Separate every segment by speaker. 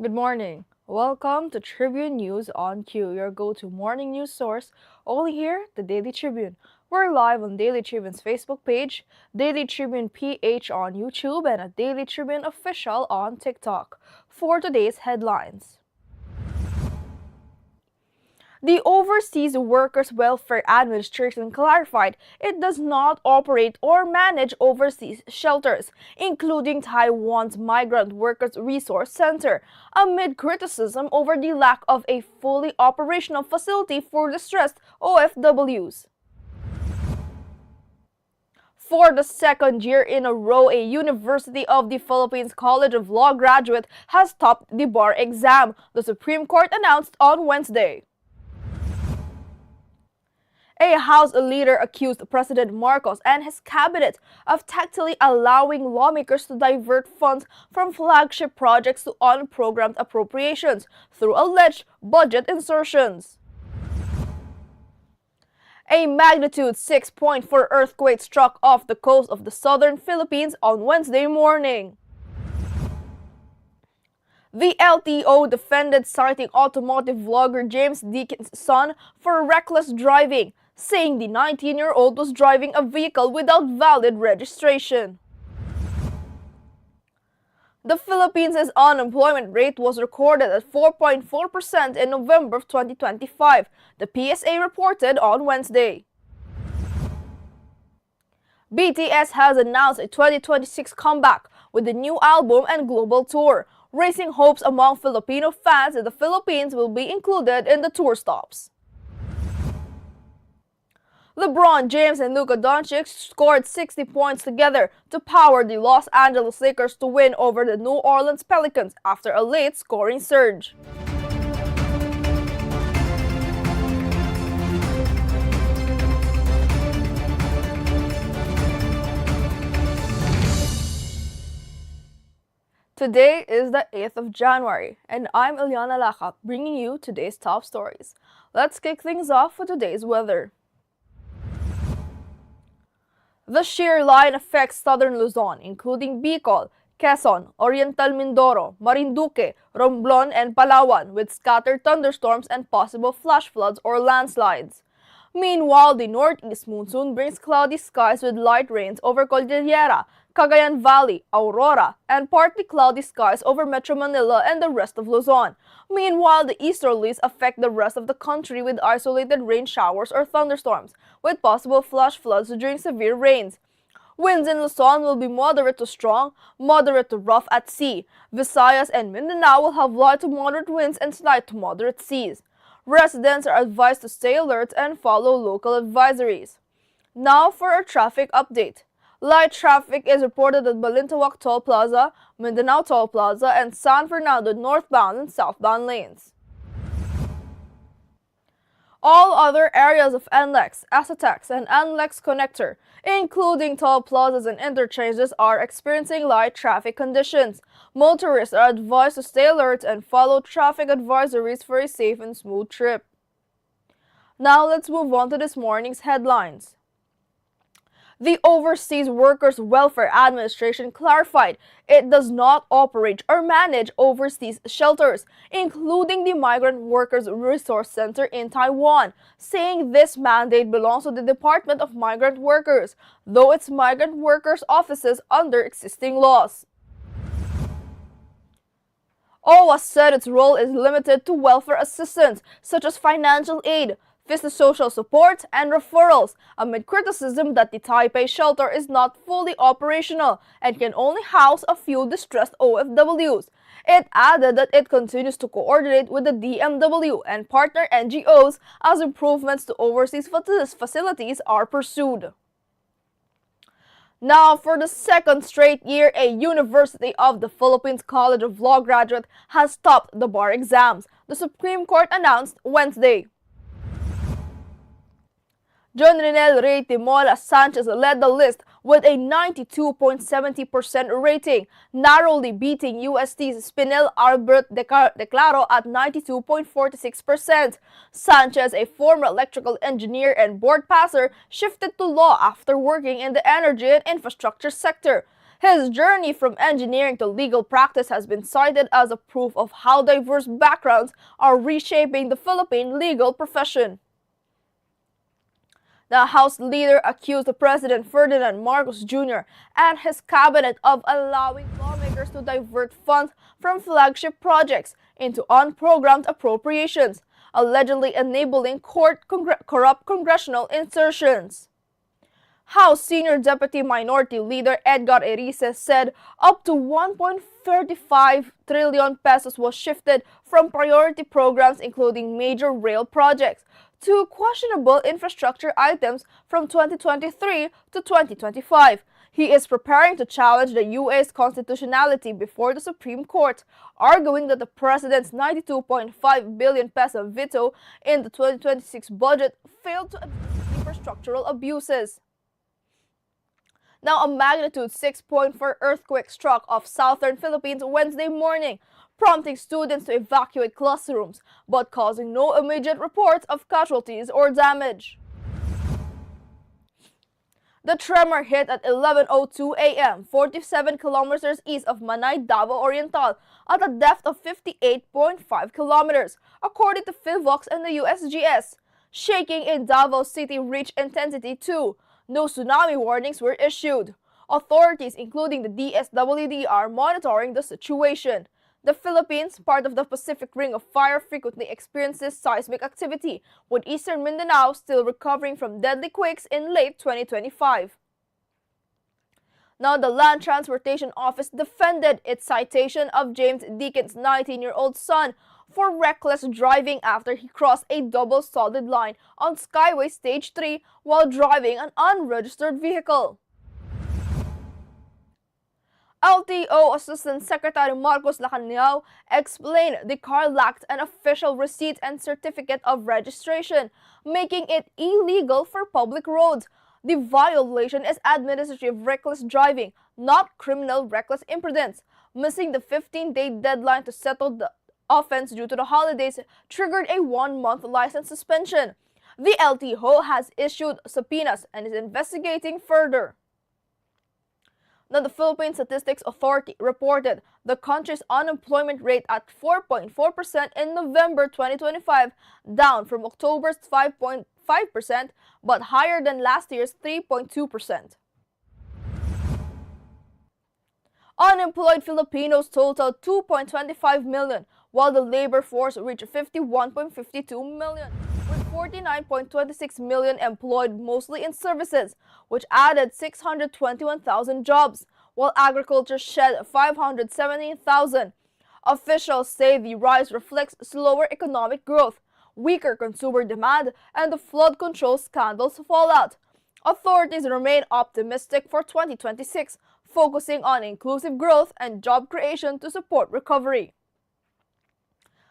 Speaker 1: Good morning. Welcome to Tribune News on Q, your go-to morning news source, only here, the Daily Tribune. We're live on Daily Tribune's Facebook page, Daily Tribune PH on YouTube, and at Daily Tribune Official on TikTok. For today's headlines. The Overseas Workers Welfare Administration clarified it does not operate or manage overseas shelters, including Taiwan's Migrant Workers Resource Center, amid criticism over the lack of a fully operational facility for distressed OFWs. For the second year in a row, a University of the Philippines College of Law graduate has topped the bar exam, the Supreme Court announced on Wednesday. A House leader accused President Marcos and his cabinet of tacitly allowing lawmakers to divert funds from flagship projects to unprogrammed appropriations through alleged budget insertions. A magnitude 6.4 earthquake struck off the coast of the southern Philippines on Wednesday morning. The LTO defended citing automotive vlogger James Deacon's son for reckless driving, saying the 19-year-old was driving a vehicle without valid registration. The Philippines' unemployment rate was recorded at 4.4% in November of 2025, the PSA reported on Wednesday. BTS has announced a 2026 comeback with a new album and global tour, raising hopes among Filipino fans that the Philippines will be included in the tour stops. LeBron James and Luka Doncic scored 60 points together to power the Los Angeles Lakers to win over the New Orleans Pelicans after a late scoring surge. Today is the 8th of January, and I'm Eliana Lacap bringing you today's top stories. Let's kick things off with today's weather. The shear line affects southern Luzon, including Bicol, Quezon, Oriental Mindoro, Marinduque, Romblon, and Palawan, with scattered thunderstorms and possible flash floods or landslides. Meanwhile, the northeast monsoon brings cloudy skies with light rains over Cordillera, Cagayan Valley, Aurora, and partly cloudy skies over Metro Manila and the rest of Luzon. Meanwhile, the easterlies affect the rest of the country with isolated rain showers or thunderstorms, with possible flash floods during severe rains. Winds in Luzon will be moderate to strong, moderate to rough at sea. Visayas and Mindanao will have light to moderate winds and slight to moderate seas. Residents are advised to stay alert and follow local advisories. Now for a traffic update. Light traffic is reported at Balintawak Toll Plaza, Mindanao Toll Plaza, and San Fernando northbound and southbound lanes. All other areas of NLEX, Asatex, and NLEX connector, including toll plazas and interchanges, are experiencing light traffic conditions. Motorists are advised to stay alert and follow traffic advisories for a safe and smooth trip. Now let's move on to this morning's headlines. The Overseas Workers Welfare Administration clarified it does not operate or manage overseas shelters, including the Migrant Workers Resource Center in Taiwan, saying this mandate belongs to the Department of Migrant Workers, though its migrant workers' offices under existing laws. OWA said its role is limited to welfare assistance, such as financial aid, social support, and referrals, amid criticism that the Taipei shelter is not fully operational and can only house a few distressed OFWs. It added that it continues to coordinate with the DMW and partner NGOs as improvements to overseas facilities are pursued. Now, for the second straight year, a University of the Philippines College of Law graduate has topped the bar exams, the Supreme Court announced Wednesday. John Rinel Rey Timola Sanchez led the list with a 92.70% rating, narrowly beating UST's Spinel Albert Declaro at 92.46%. Sanchez, a former electrical engineer and board passer, shifted to law after working in the energy and infrastructure sector. His journey from engineering to legal practice has been cited as a proof of how diverse backgrounds are reshaping the Philippine legal profession. The House leader accused President Ferdinand Marcos Jr. and his cabinet of allowing lawmakers to divert funds from flagship projects into unprogrammed appropriations, allegedly enabling corrupt congressional insertions. House Senior Deputy Minority Leader Edgar Erices said up to 1.35 trillion pesos was shifted from priority programs including major rail projects to questionable infrastructure items from 2023 to 2025. He is preparing to challenge the UA's constitutionality before the Supreme Court, arguing that the president's 92.5 billion peso veto in the 2026 budget failed to address infrastructural abuses. Now, a magnitude 6.4 earthquake struck off southern Philippines Wednesday morning, prompting students to evacuate classrooms, but causing no immediate reports of casualties or damage. The tremor hit at 11:02 a.m., 47 kilometers east of Manay, Davao Oriental, at a depth of 58.5 kilometers, according to PHIVOX and the USGS. Shaking in Davao City reached intensity 2. No tsunami warnings were issued. Authorities, including the DSWD, are monitoring the situation. The Philippines, part of the Pacific Ring of Fire, frequently experiences seismic activity, with eastern Mindanao still recovering from deadly quakes in late 2025. Now, the Land Transportation Office defended its citation of James Deacon's 19-year-old son for reckless driving after he crossed a double solid line on Skyway Stage 3 while driving an unregistered vehicle. LTO Assistant Secretary Marcos Lacaniao explained the car lacked an official receipt and certificate of registration, making it illegal for public roads. The violation is administrative reckless driving, not criminal reckless imprudence. Missing the 15-day deadline to settle the offense due to the holidays triggered a 1-month license suspension. The LTO has issued subpoenas and is investigating further. Now, the Philippine Statistics Authority reported the country's unemployment rate at 4.4% in November 2025, down from October's 5.5%, but higher than last year's 3.2%. Unemployed Filipinos totaled 2.25 million, while the labor force reached 51.52 million, with 49.26 million employed mostly in services, which added 621,000 jobs, while agriculture shed 517,000. Officials say the rise reflects slower economic growth, weaker consumer demand, and the flood control scandal's fallout. Authorities remain optimistic for 2026, focusing on inclusive growth and job creation to support recovery.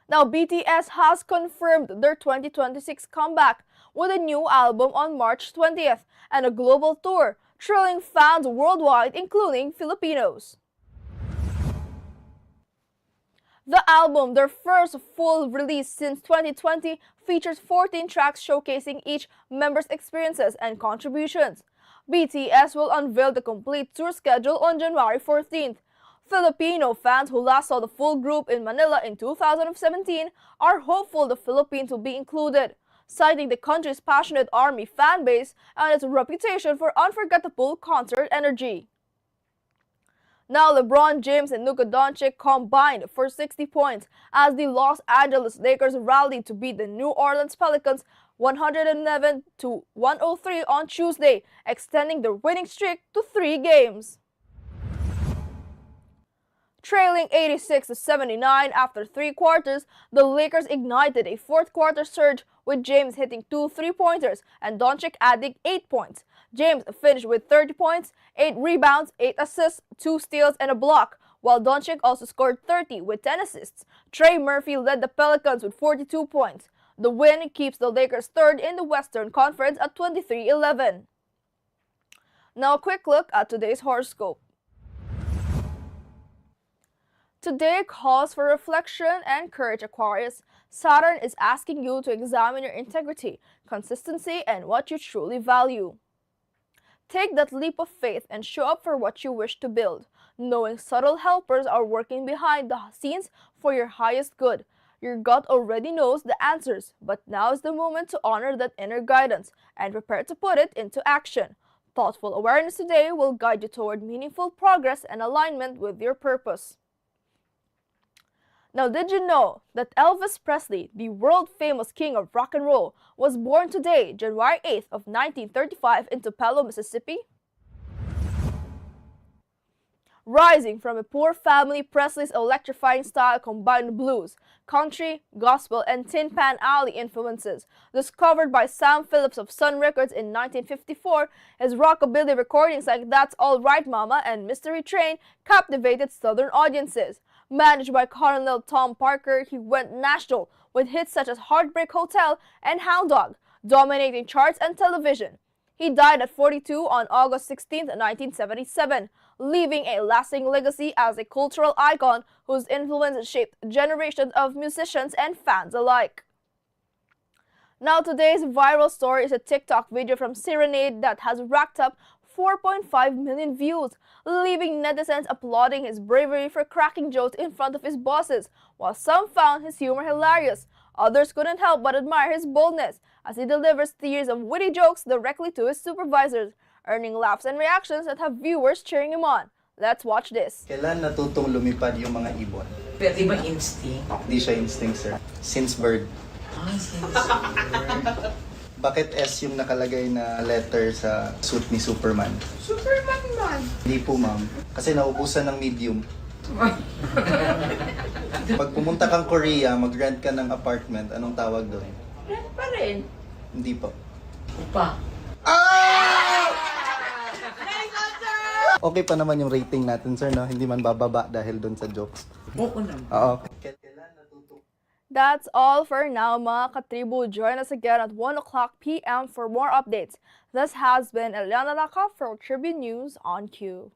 Speaker 1: Now, BTS has confirmed their 2026 comeback with a new album on March 20th and a global tour, thrilling fans worldwide, including Filipinos. The album, their first full release since 2020, features 14 tracks showcasing each member's experiences and contributions. BTS will unveil the complete tour schedule on January 14th. Filipino fans who last saw the full group in Manila in 2017 are hopeful the Philippines will be included, citing the country's passionate ARMY fan base and its reputation for unforgettable concert energy. Now, LeBron James and Luka Doncic combined for 60 points as the Los Angeles Lakers rallied to beat the New Orleans Pelicans 111-103 on Tuesday, extending their winning streak to 3 games. Trailing 86-79 after 3 quarters, the Lakers ignited a fourth-quarter surge with James hitting 2 three-pointers and Doncic adding 8 points. James finished with 30 points, 8 rebounds, 8 assists, 2 steals, and a block, while Doncic also scored 30 with 10 assists. Trey Murphy led the Pelicans with 42 points. The win keeps the Lakers third in the Western Conference at 23-11. Now, a quick look at today's horoscope. Today calls for reflection and courage, Aquarius. Saturn is asking you to examine your integrity, consistency, and what you truly value. Take that leap of faith and show up for what you wish to build, knowing subtle helpers are working behind the scenes for your highest good. Your gut already knows the answers, but now is the moment to honor that inner guidance and prepare to put it into action. Thoughtful awareness today will guide you toward meaningful progress and alignment with your purpose. Now, did you know that Elvis Presley, the world-famous king of rock and roll, was born today, January 8th of 1935 in Tupelo, Mississippi? Rising from a poor family, Presley's electrifying style combined blues, country, gospel, and Tin Pan Alley influences. Discovered by Sam Phillips of Sun Records in 1954, his rockabilly recordings like That's All Right Mama and Mystery Train captivated Southern audiences. Managed by Colonel Tom Parker, he went national with hits such as Heartbreak Hotel and Hound Dog, dominating charts and television. He died at 42 on August 16, 1977, leaving a lasting legacy as a cultural icon whose influence shaped generations of musicians and fans alike. Now, today's viral story is a TikTok video from Serenade that has racked up 4.5 million views, leaving netizens applauding his bravery for cracking jokes in front of his bosses, while some found his humor hilarious. Others couldn't help but admire his boldness as he delivers series of witty jokes directly to his supervisors, earning laughs and reactions that have viewers cheering him on. Let's watch this.
Speaker 2: Kailan natutong lumipad yung mga ibon?
Speaker 3: Pero di ba instinct?
Speaker 2: Di siya instinct, sir. Since birth.
Speaker 3: Since birth.
Speaker 2: Bakit S yung nakalagay na letter sa suit ni Superman?
Speaker 3: Superman man.
Speaker 2: Hindi po, ma'am. Kasi naubusan ng medium. Pag pumunta kang Korea, mag-rent ka ng apartment, anong tawag doon?
Speaker 3: Rent pa rin.
Speaker 2: Hindi po.
Speaker 3: Upa.
Speaker 2: Okay pa naman yung rating natin, sir, no? Hindi man bababa dahil doon sa jokes.
Speaker 3: Oo naman.
Speaker 2: Oo.
Speaker 1: That's all for now, mga katribu. Join us again at 1 o'clock p.m. for more updates. This has been Eliana Lacap for Tribune News on Q.